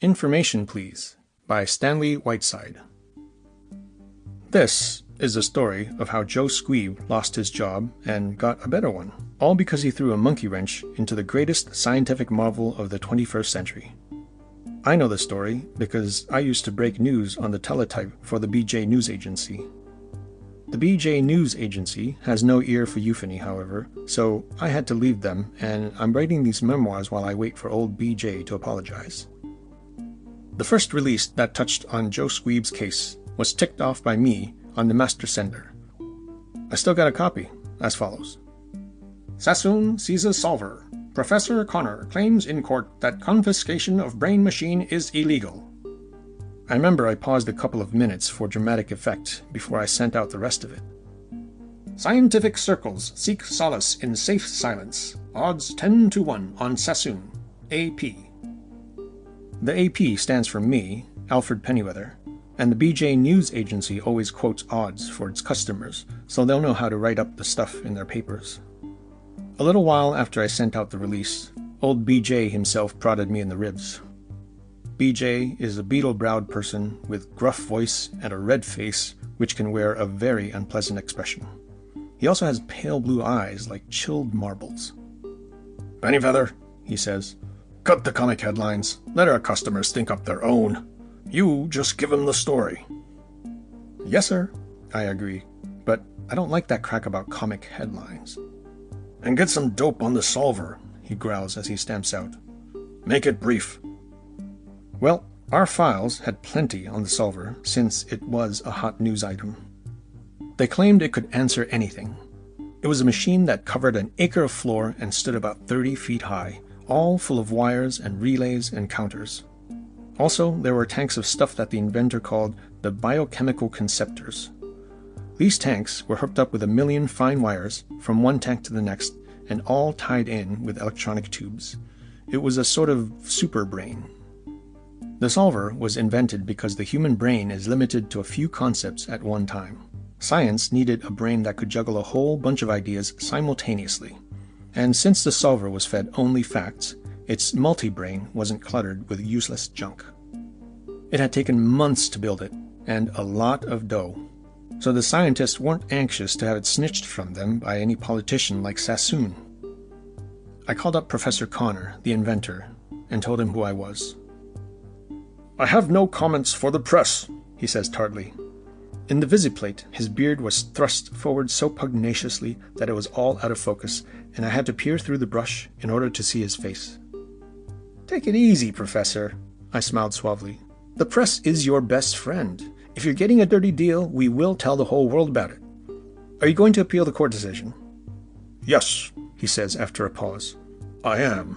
Information Please by Stanley Whiteside. This is the story of how Joe Squeeb lost his job and got a better one, all because he threw a monkey wrench into the greatest scientific marvel of the 21st century. I know the story because I used to break news on the teletype for the BJ News Agency. The BJ News Agency has no ear for euphony, however, so I had to leave them, and I'm writing these memoirs while I wait for old BJ to apologize. The first release that touched on Joe Squeeb's case was ticked off by me on the master sender. I still got a copy, as follows. Sassoon seizes solver. Professor Connor claims in court that confiscation of brain machine is illegal. I remember I paused a couple of minutes for dramatic effect before I sent out the rest of it. Scientific circles seek solace in safe silence. Odds 10-1 on Sassoon. AP. The AP stands for me, Alfred Pennyweather, and the BJ News Agency always quotes odds for its customers, so they'll know how to write up the stuff in their papers. A little while after I sent out the release, old BJ himself prodded me in the ribs. BJ is a beetle-browed person with gruff voice and a red face which can wear a very unpleasant expression. He also has pale blue eyes like chilled marbles. Pennyfeather, he says, cut the comic headlines. Let our customers think up their own. You just give them the story. Yes, sir, I agree, but I don't like that crack about comic headlines. And get some dope on the solver, he growls as he stamps out. Make it brief. Well, our files had plenty on the solver since it was a hot news item. They claimed it could answer anything. It was a machine that covered an acre of floor and stood about 30 feet high, all full of wires and relays and counters. Also, there were tanks of stuff that the inventor called the biochemical conceptors. These tanks were hooked up with 1 million fine wires from one tank to the next and all tied in with electronic tubes. It was a sort of super brain. The solver was invented because the human brain is limited to a few concepts at one time. Science needed a brain that could juggle a whole bunch of ideas simultaneously. And since the solver was fed only facts, its multi-brain wasn't cluttered with useless junk. It had taken months to build it, and a lot of dough. So the scientists weren't anxious to have it snitched from them by any politician like Sassoon. I called up Professor Connor, the inventor, and told him who I was. I have no comments for the press, he says tartly. In the visiplate, his beard was thrust forward so pugnaciously that it was all out of focus, and I had to peer through the brush in order to see his face. Take it easy, Professor, I smiled suavely. The press is your best friend. If you're getting a dirty deal, we will tell the whole world about it. Are you going to appeal the court decision? Yes, he says after a pause. I am.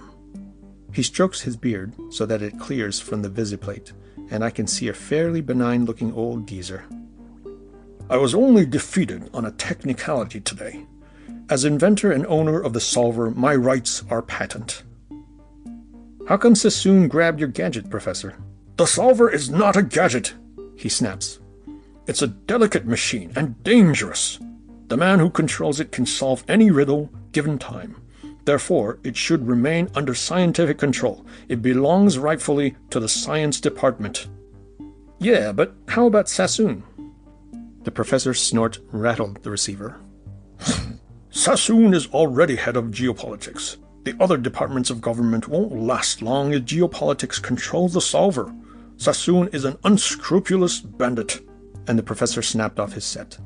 He strokes his beard so that it clears from the visiplate, and I can see a fairly benign-looking old geezer. I was only defeated on a technicality today. As inventor and owner of the solver, my rights are patent. How come Sassoon grabbed your gadget, Professor? The solver is not a gadget, he snaps. It's a delicate machine and dangerous. The man who controls it can solve any riddle given time. Therefore, it should remain under scientific control. It belongs rightfully to the science department. Yeah, but how about Sassoon? The professor's snort rattled the receiver. Sassoon is already head of geopolitics. The other departments of government won't last long if geopolitics controls the solver. Sassoon is an unscrupulous bandit. And the professor snapped off his set.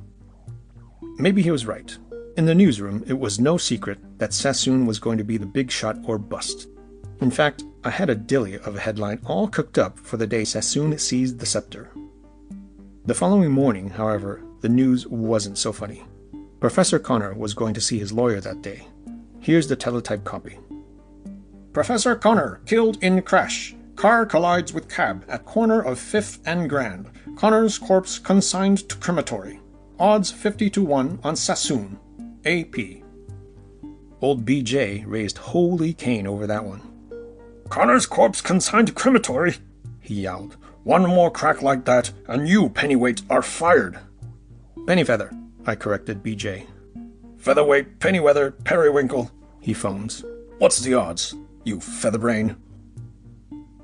Maybe he was right. In the newsroom, it was no secret that Sassoon was going to be the big shot or bust. In fact, I had a dilly of a headline all cooked up for the day Sassoon seized the scepter. The following morning, however, the news wasn't so funny. Professor Connor was going to see his lawyer that day. Here's the teletype copy. Professor Connor killed in crash. Car collides with cab at corner of 5th and Grand. Connor's corpse consigned to crematory. Odds 50-1 on Sassoon. AP. Old BJ raised holy Cain over that one. Connor's corpse consigned to crematory, he yowled. One more crack like that, and you, Pennyweight, are fired. Pennyfeather, I corrected BJ. Featherweight,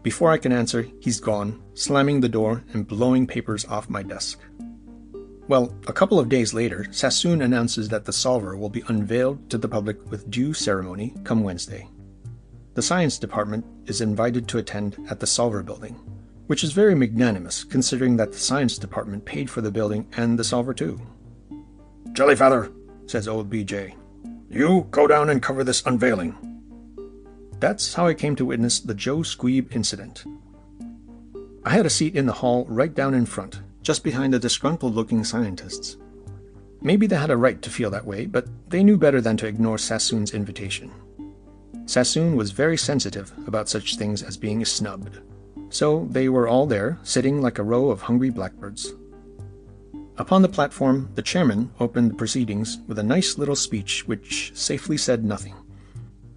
Before I can answer, he's gone, slamming the door and blowing papers off my desk. Well, a couple of days later, Sassoon announces that the solver will be unveiled to the public with due ceremony come Wednesday. The science department is invited to attend at the solver building, which is very magnanimous considering that the science department paid for the building and the solver too. "Jellyfeather," says old BJ, "you go down and cover this unveiling." That's how I came to witness the Joe Squeeb incident. I had a seat in the hall right down in front, just behind the disgruntled-looking scientists. Maybe they had a right to feel that way, but they knew better than to ignore Sassoon's invitation. Sassoon was very sensitive about such things as being snubbed. So they were all there, sitting like a row of hungry blackbirds. Upon the platform, the chairman opened the proceedings with a nice little speech which safely said nothing.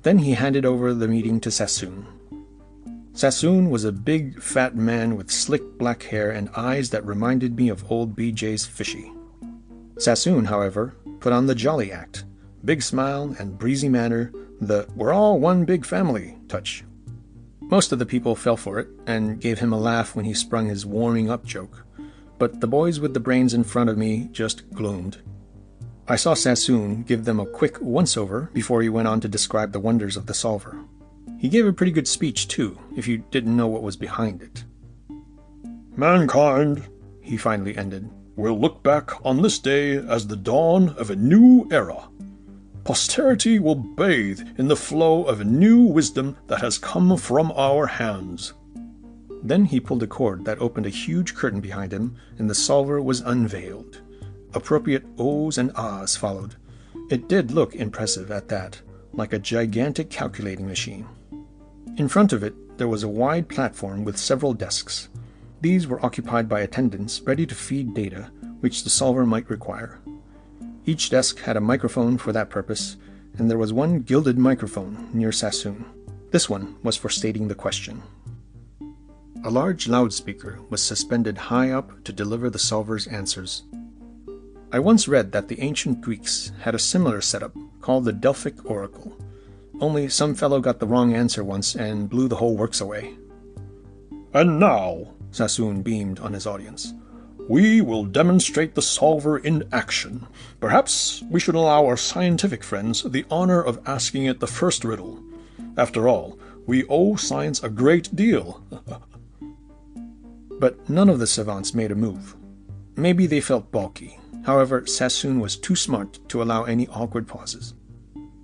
Then he handed over the meeting to Sassoon. Sassoon was a big, fat man with slick black hair and eyes that reminded me of old BJ's fishy. Sassoon, however, put on the jolly act, big smile and breezy manner, the "we're all one big family" touch. Most of the people fell for it and gave him a laugh when he sprung his warming-up joke, but the boys with the brains in front of me just gloomed. I saw Sassoon give them a quick once-over before he went on to describe the wonders of the solver. He gave a pretty good speech, too, if you didn't know what was behind it. "Mankind," he finally ended, "will look back on this day as the dawn of a new era. Posterity will bathe in the flow of new wisdom that has come from our hands." Then he pulled a cord that opened a huge curtain behind him, and the solver was unveiled. Appropriate ohs and ahs followed. It did look impressive at that, like a gigantic calculating machine. In front of it, there was a wide platform with several desks. These were occupied by attendants ready to feed data, which the solver might require. Each desk had a microphone for that purpose, and there was one gilded microphone near Sassoon. This one was for stating the question. A large loudspeaker was suspended high up to deliver the solver's answers. I once read that the ancient Greeks had a similar setup called the Delphic Oracle, only some fellow got the wrong answer once and blew the whole works away. "And now," Sassoon beamed on his audience, "we will demonstrate the solver in action. Perhaps we should allow our scientific friends the honor of asking it the first riddle. After all, we owe science a great deal." But none of the savants made a move. Maybe they felt balky. However, Sassoon was too smart to allow any awkward pauses.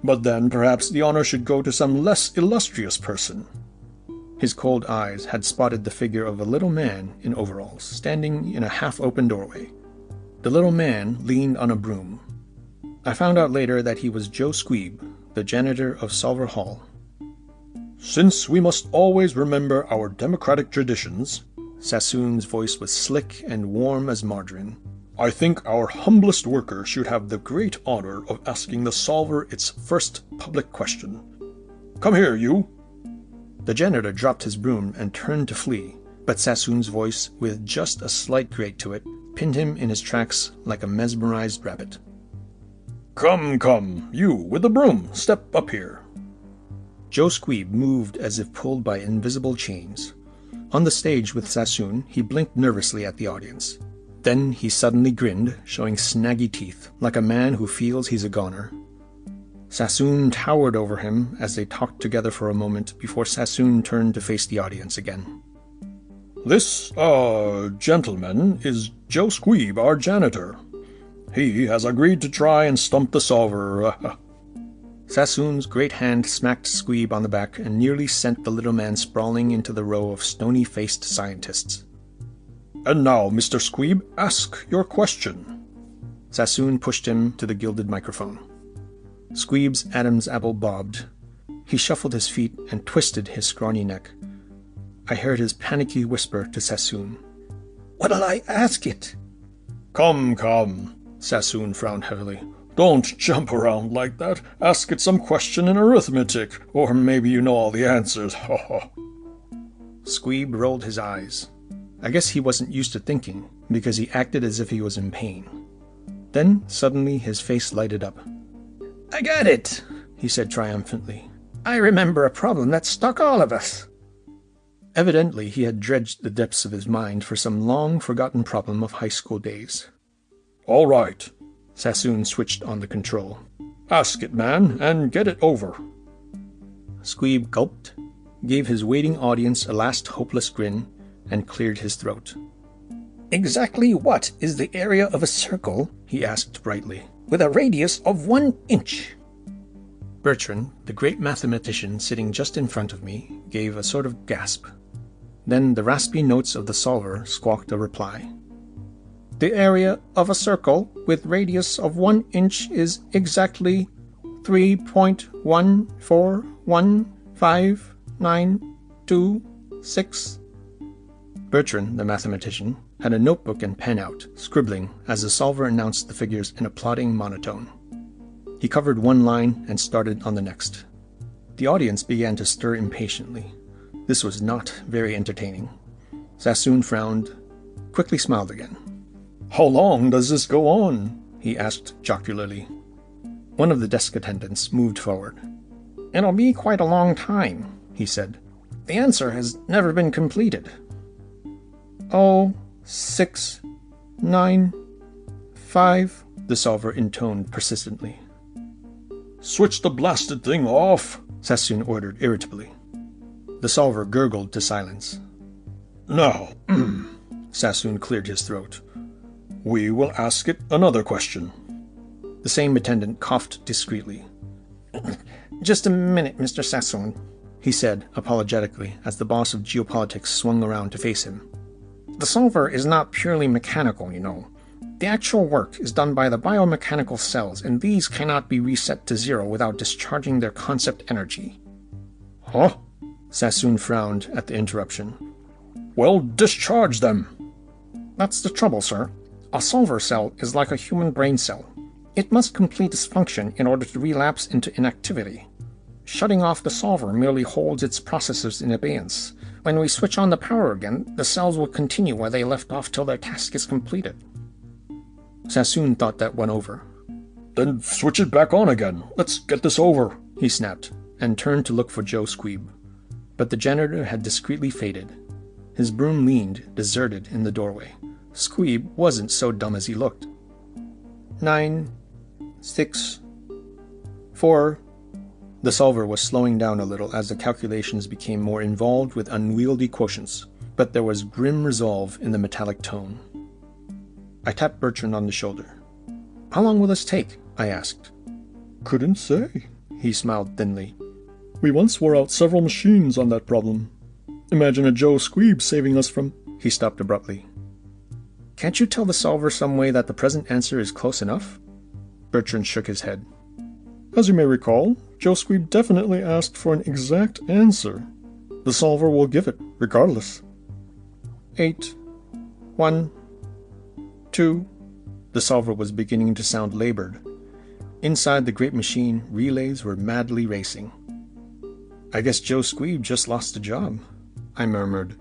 "But then perhaps the honor should go to some less illustrious person." His cold eyes had spotted the figure of a little man in overalls, standing in a half-open doorway. The little man leaned on a broom. I found out later that he was Joe Squeeb, the janitor of Solver Hall. "Since we must always remember our democratic traditions," Sassoon's voice was slick and warm as margarine, "I think our humblest worker should have the great honor of asking the solver its first public question. Come here, you!" The janitor dropped his broom and turned to flee, but Sassoon's voice, with just a slight grate to it, pinned him in his tracks like a mesmerized rabbit. Come, you with the broom, step up here." Joe Squeeb moved as if pulled by invisible chains. On the stage with Sassoon, he blinked nervously at the audience. Then he suddenly grinned, showing snaggy teeth, like a man who feels he's a goner. Sassoon towered over him as they talked together for a moment before Sassoon turned to face the audience again. "This, gentleman is Joe Squeeb, our janitor. He has agreed to try and stump the solver." Sassoon's great hand smacked Squeeb on the back and nearly sent the little man sprawling into the row of stony-faced scientists. "And now, Mr. Squeeb, ask your question." Sassoon pushed him to the gilded microphone. Squeeb's Adam's apple bobbed. He shuffled his feet and twisted his scrawny neck. I heard his panicky whisper to Sassoon. "What'll I ask it?" Come, Sassoon frowned heavily. "Don't jump around like that. Ask it some question in arithmetic, or maybe you know all the answers. Ha ha." Squeeb rolled his eyes. I guess he wasn't used to thinking, because he acted as if he was in pain. Then, suddenly, his face lighted up. "I got it," he said triumphantly. "I remember a problem that stuck all of us." Evidently, he had dredged the depths of his mind for some long-forgotten problem of high school days. "All right." Sassoon switched on the control. "Ask it, man, and get it over." Squeeb gulped, gave his waiting audience a last hopeless grin, and cleared his throat. "Exactly what is the area of a circle," he asked brightly, "with a radius of 1 inch? Bertrand, the great mathematician sitting just in front of me, gave a sort of gasp. Then the raspy notes of the solver squawked a reply. "The area of a circle with radius of 1 inch is exactly 3.141592.6. Bertrand, the mathematician, had a notebook and pen out, scribbling as the solver announced the figures in a plodding monotone. He covered one line and started on the next. The audience began to stir impatiently. This was not very entertaining. Sassoon frowned, quickly smiled again. "How long does this go on?" he asked jocularly. One of the desk attendants moved forward. "It'll be quite a long time," he said. "The answer has never been completed." "Oh, 6, 9, 5, the solver intoned persistently. "Switch the blasted thing off," Sassoon ordered irritably. The solver gurgled to silence. "Now," Sassoon cleared his throat, "we will ask it another question." The same attendant coughed discreetly. "Just a minute, Mr. Sassoon," he said apologetically as the boss of geopolitics swung around to face him. "The solver is not purely mechanical, you know. The actual work is done by the biomechanical cells, and these cannot be reset to 0 without discharging their concept energy." "Huh?" Sassoon frowned at the interruption. "Well, discharge them." "That's the trouble, sir. A solver cell is like a human brain cell. It must complete its function in order to relapse into inactivity. Shutting off the solver merely holds its processors in abeyance. When we switch on the power again, the cells will continue where they left off till their task is completed." Sassoon thought that one over. "Then switch it back on again. Let's get this over," he snapped, and turned to look for Joe Squeeb. But the janitor had discreetly faded. His broom leaned, deserted, in the doorway. Squeeb wasn't so dumb as he looked. 9, 6, 4... The solver was slowing down a little as the calculations became more involved with unwieldy quotients, but there was grim resolve in the metallic tone. I tapped Bertrand on the shoulder. "How long will this take?" I asked. "Couldn't say," he smiled thinly. "We once wore out several machines on that problem. Imagine a Joe Squeeb saving us from—" He stopped abruptly. "Can't you tell the solver some way that the present answer is close enough?" Bertrand shook his head. "As you may recall, Joe Squeeb definitely asked for an exact answer. The solver will give it, regardless." 8, 1, 2... The solver was beginning to sound labored. Inside the great machine, relays were madly racing. "I guess Joe Squeeb just lost a job," I murmured.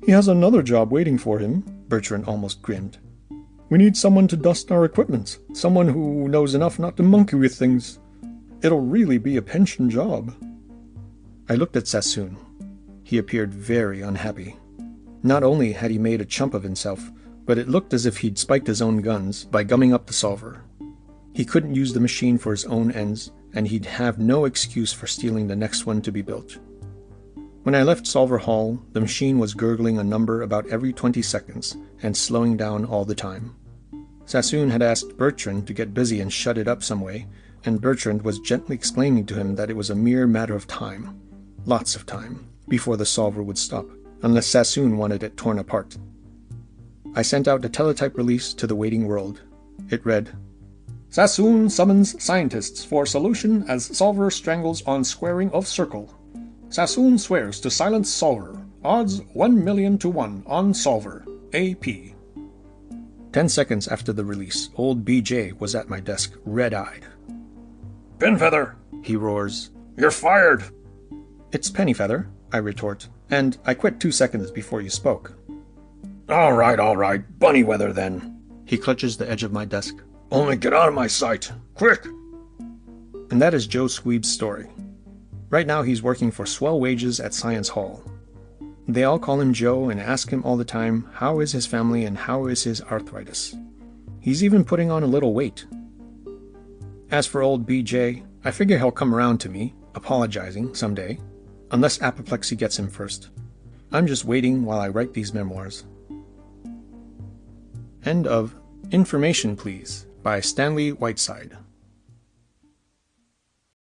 "He has another job waiting for him," Bertrand almost grinned. "We need someone to dust our equipment, someone who knows enough not to monkey with things. It'll really be a pension job." I looked at Sassoon. He appeared very unhappy. Not only had he made a chump of himself, but it looked as if he'd spiked his own guns by gumming up the solver. He couldn't use the machine for his own ends, and he'd have no excuse for stealing the next one to be built. When I left Solver Hall, the machine was gurgling a number about every 20 seconds and slowing down all the time. Sassoon had asked Bertrand to get busy and shut it up some way, and Bertrand was gently explaining to him that it was a mere matter of time, lots of time, before the solver would stop, unless Sassoon wanted it torn apart. I sent out a teletype release to the waiting world. It read, "Sassoon summons scientists for solution as solver strangles on squaring of circle. Sassoon swears to silence solver. Odds 1,000,000 to 1 on solver. AP." 10 seconds after the release, old BJ was at my desk, red-eyed. "Pinfeather," he roars, "you're fired." "It's Pennyfeather," I retort, "and I quit 2 seconds before you spoke." All right, bunny weather then." He clutches the edge of my desk. "Only get out of my sight, quick." And that is Joe Squeeb's story. Right now he's working for swell wages at Science Hall. They all call him Joe and ask him all the time how is his family and how is his arthritis. He's even putting on a little weight. As for old BJ, I figure he'll come around to me, apologizing someday, unless apoplexy gets him first. I'm just waiting while I write these memoirs. End of Information Please by Stanley Whiteside.